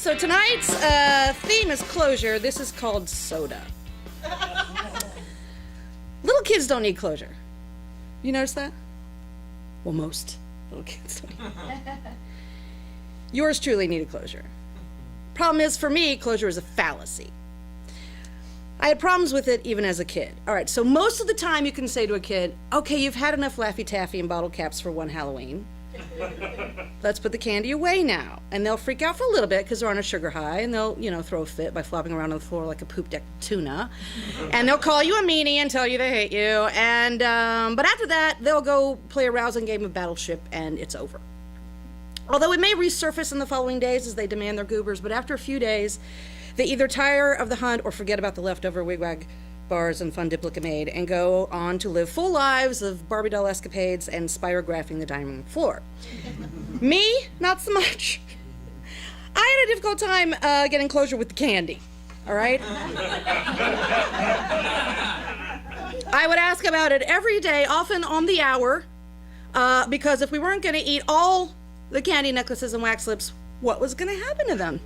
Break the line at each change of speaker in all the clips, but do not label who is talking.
So tonight's theme is closure. This is called soda. Little kids don't need closure. You notice that? Well, most little kids don't need. Yours truly needed closure. Problem is, for me, closure is a fallacy. I had problems with it even as a kid. All right, so most of the time you can say to a kid, okay, you've had enough Laffy Taffy and bottle caps for one Halloween. Let's put the candy away now. And they'll freak out for a little bit because they're on a sugar high, and they'll, throw a fit by flopping around on the floor like a poop-decked tuna. And they'll call you a meanie and tell you they hate you. And but after that, they'll go play a rousing game of Battleship, and it's over. Although it may resurface in the following days as they demand their goobers, but after a few days, they either tire of the hunt or forget about the leftover wigwag bars and fun diplicamade and go on to live full lives of Barbie doll escapades and spirographing the dining room floor. Me, not so much. I had a difficult time getting closure with the candy, all right? I would ask about it every day, often on the hour, because if we weren't going to eat all the candy necklaces and wax lips, what was going to happen to them?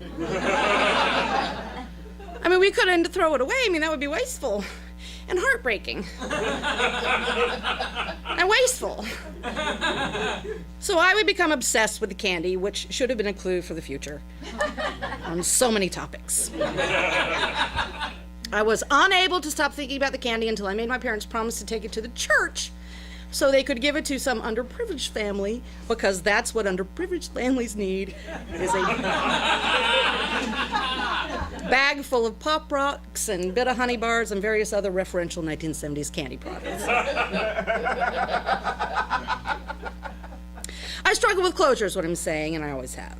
I mean, we couldn't throw it away. I mean, that would be wasteful and heartbreaking and wasteful. So I would become obsessed with the candy, which should have been a clue for the future on so many topics. I was unable to stop thinking about the candy until I made my parents promise to take it to the church so they could give it to some underprivileged family, because that's what underprivileged families need, is a bag full of Pop Rocks and bit of honey bars and various other referential 1970s candy products. I struggle with closure is what I'm saying, and I always have.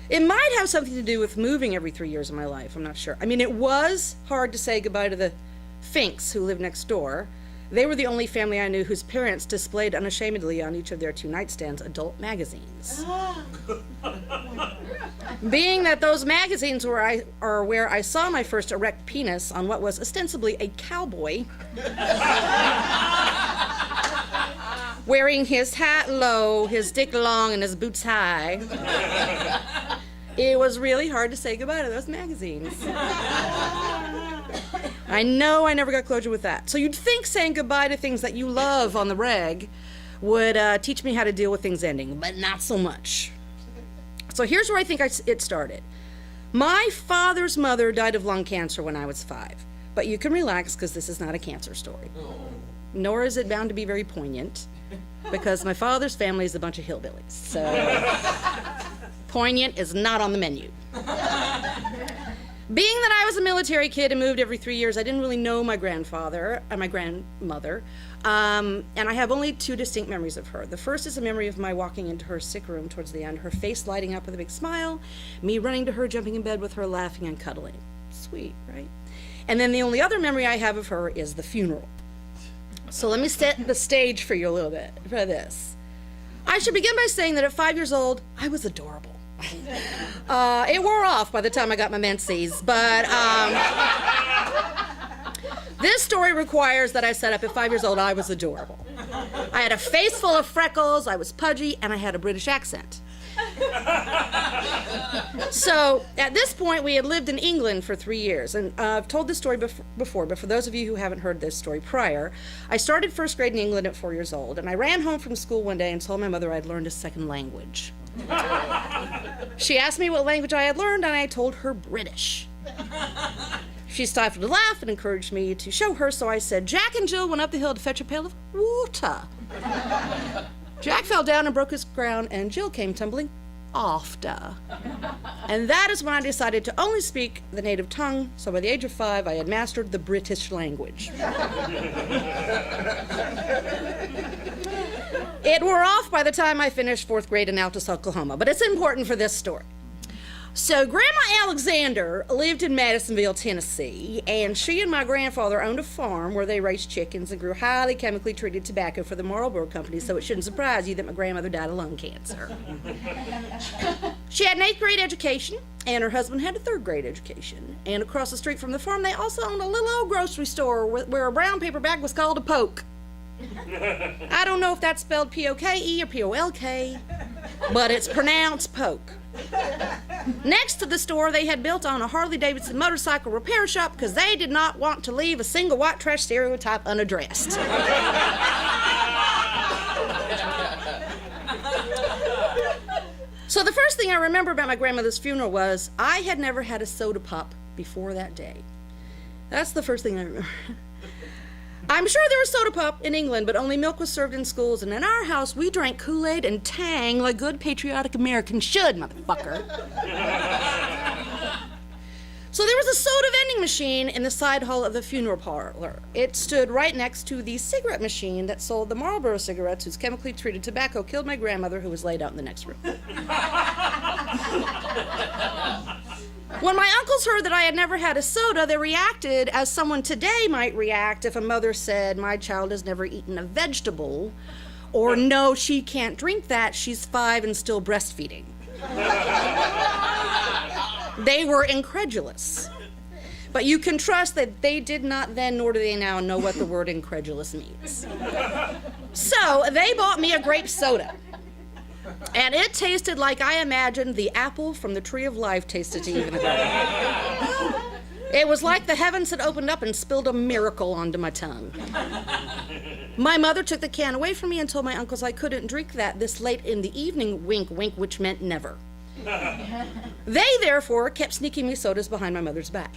It might have something to do with moving every 3 years of my life, I'm not sure. I mean, it was hard to say goodbye to the Finks who lived next door. They were the only family I knew whose parents displayed unashamedly on each of their 2 nightstands adult magazines. Being that those magazines are where I saw my first erect penis on what was ostensibly a cowboy, wearing his hat low, his dick long, and his boots high, it was really hard to say goodbye to those magazines. I know I never got closure with that. So you'd think saying goodbye to things that you love on the reg would teach me how to deal with things ending, but not so much. So here's where I think it started. My father's mother died of lung cancer when I was 5. But you can relax, because this is not a cancer story. Nor is it bound to be very poignant, because my father's family is a bunch of hillbillies. So poignant is not on the menu. Being that I was a military kid and moved every 3 years, I didn't really know my grandfather and my grandmother, and I have only 2 distinct memories of her. The first is a memory of my walking into her sick room towards the end, her face lighting up with a big smile, me running to her, jumping in bed with her, laughing and cuddling. Sweet, right? And then the only other memory I have of her is the funeral. So let me set the stage for you a little bit for this. I should begin by saying that at 5 years old, I was adorable. It wore off by the time I got my menses, but this story requires that I set up at 5 years old, I was adorable. I had a face full of freckles, I was pudgy, and I had a British accent. So at this point, we had lived in England for 3 years, and I've told this story before, but for those of you who haven't heard this story prior, I started first grade in England at 4 years old, and I ran home from school one day and told my mother I'd learned a second language. She asked me what language I had learned, and I told her British. She stifled a laugh and encouraged me to show her, so I said, Jack and Jill went up the hill to fetch a pail of water. Jack fell down and broke his crown, and Jill came tumbling after. And that is when I decided to only speak the native tongue, so by the age of 5, I had mastered the British language. It wore off by the time I finished 4th grade in Altus, Oklahoma, but it's important for this story. So Grandma Alexander lived in Madisonville, Tennessee, and she and my grandfather owned a farm where they raised chickens and grew highly chemically treated tobacco for the Marlboro Company, so it shouldn't surprise you that my grandmother died of lung cancer. She had an 8th grade education, and her husband had a 3rd grade education. And across the street from the farm, they also owned a little old grocery store where a brown paper bag was called a poke. I don't know if that's spelled P-O-K-E or P-O-L-K, but it's pronounced poke. Next to the store they had built on a Harley-Davidson motorcycle repair shop because they did not want to leave a single white trash stereotype unaddressed. So the first thing I remember about my grandmother's funeral was I had never had a soda pop before that day. That's the first thing I remember. I'm sure there was soda pop in England, but only milk was served in schools, and in our house we drank Kool-Aid and Tang like good patriotic Americans should, motherfucker. So there was a soda vending machine in the side hall of the funeral parlor. It stood right next to the cigarette machine that sold the Marlboro cigarettes whose chemically treated tobacco killed my grandmother, who was laid out in the next room. When my uncles heard that I had never had a soda, they reacted as someone today might react if a mother said, "My child has never eaten a vegetable," or "No, she can't drink that, she's 5 and still breastfeeding." They were incredulous. But you can trust that they did not then, nor do they now, know what the word incredulous means. So they bought me a grape soda. And it tasted like I imagined the apple from the tree of life tasted to even ago. It was like the heavens had opened up and spilled a miracle onto my tongue. My mother took the can away from me and told my uncles I couldn't drink that this late in the evening, wink, wink, which meant never. They, therefore, kept sneaking me sodas behind my mother's back.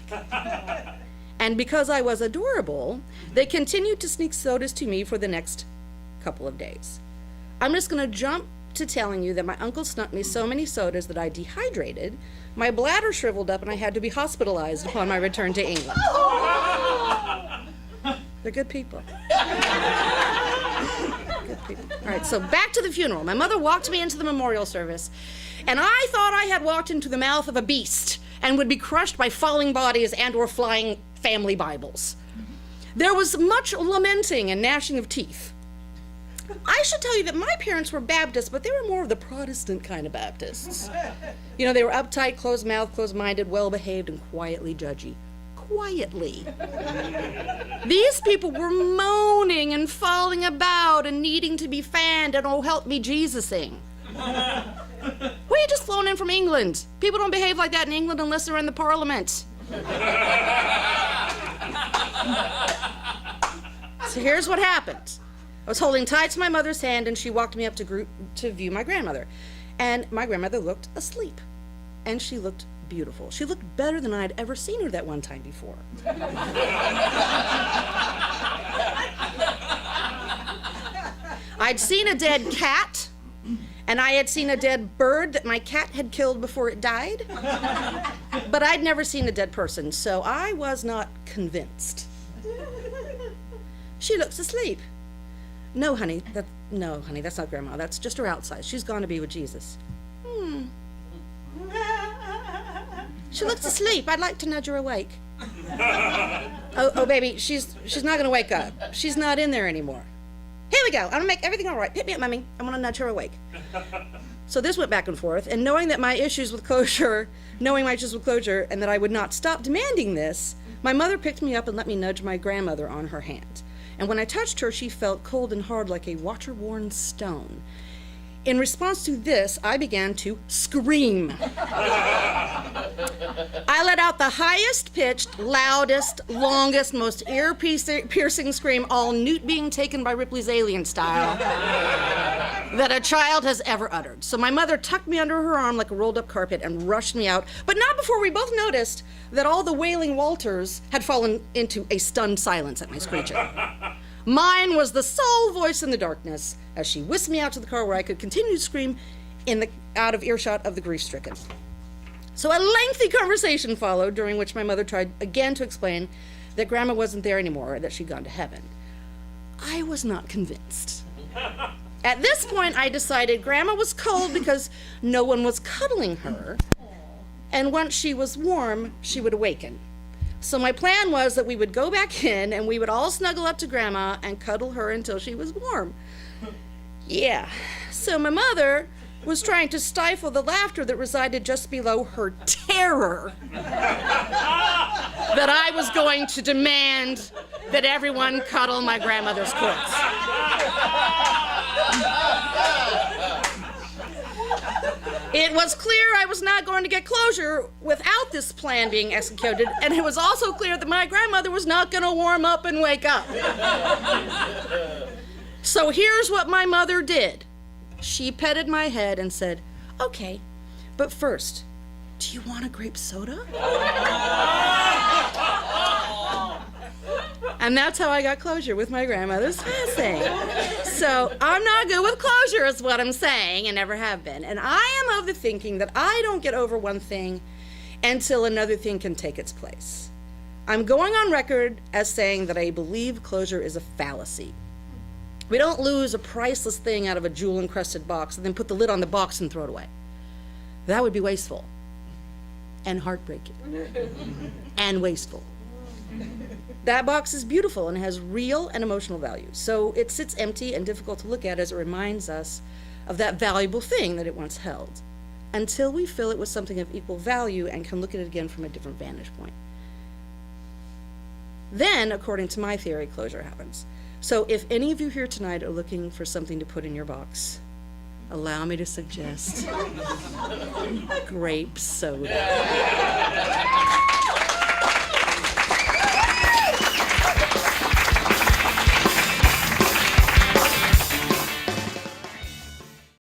And because I was adorable, they continued to sneak sodas to me for the next couple of days. I'm just going to jump to telling you that my uncle snuck me so many sodas that I dehydrated, my bladder shriveled up, and I had to be hospitalized upon my return to England. They're good people. Good people. All right, so back to the funeral. My mother walked me into the memorial service, and I thought I had walked into the mouth of a beast and would be crushed by falling bodies and or flying family Bibles. There was much lamenting and gnashing of teeth. I should tell you that my parents were Baptists, but they were more of the Protestant kind of Baptists. You know, they were uptight, closed-mouthed, closed-minded, well-behaved, and quietly judgy. Quietly. These people were moaning and falling about and needing to be fanned and, oh, help me, Jesus-ing. We had just flown in from England. People don't behave like that in England unless they're in the Parliament. So here's what happened. I was holding tight to my mother's hand, and she walked me up to view my grandmother. And my grandmother looked asleep, and she looked beautiful. She looked better than I had ever seen her that one time before. I'd seen a dead cat, and I had seen a dead bird that my cat had killed before it died, but I'd never seen a dead person, so I was not convinced. She looks asleep. No, honey, that's not Grandma. That's just her outside. She's gone to be with Jesus. She looks asleep. I'd like to nudge her awake. Oh, baby, she's not going to wake up. She's not in there anymore. Here we go. I'm going to make everything all right. Hit me up, Mommy. I'm going to nudge her awake. So this went back and forth, and knowing my issues with closure, and that I would not stop demanding this, my mother picked me up and let me nudge my grandmother on her hand. And when I touched her, she felt cold and hard like a water-worn stone. In response to this, I began to scream. I let out the highest-pitched, loudest, longest, most ear-piercing scream, all newt being taken by Ripley's Alien style, that a child has ever uttered. So my mother tucked me under her arm like a rolled-up carpet and rushed me out, but not before we both noticed that all the wailing Walters had fallen into a stunned silence at my screeching. Mine was the sole voice in the darkness as she whisked me out to the car where I could continue to scream out of earshot of the grief-stricken. So a lengthy conversation followed, during which my mother tried again to explain that Grandma wasn't there anymore, that she'd gone to heaven. I was not convinced. At this point, I decided Grandma was cold because no one was cuddling her, and once she was warm, she would awaken. So my plan was that we would go back in and we would all snuggle up to Grandma and cuddle her until she was warm. Yeah, so my mother was trying to stifle the laughter that resided just below her terror that I was going to demand that everyone cuddle my grandmother's corpse. It was clear I was not going to get closure without this plan being executed, and it was also clear that my grandmother was not going to warm up and wake up. So here's what my mother did. She petted my head and said, "Okay, but first, do you want a grape soda?" And that's how I got closure with my grandmother's passing. So I'm not good with closure is what I'm saying, and never have been. And I am of the thinking that I don't get over one thing until another thing can take its place. I'm going on record as saying that I believe closure is a fallacy. We don't lose a priceless thing out of a jewel-encrusted box and then put the lid on the box and throw it away. That would be wasteful and heartbreaking and wasteful. That box is beautiful and has real and emotional value. So it sits empty and difficult to look at as it reminds us of that valuable thing that it once held, until we fill it with something of equal value and can look at it again from a different vantage point. Then, according to my theory, closure happens. So if any of you here tonight are looking for something to put in your box, allow me to suggest grape soda.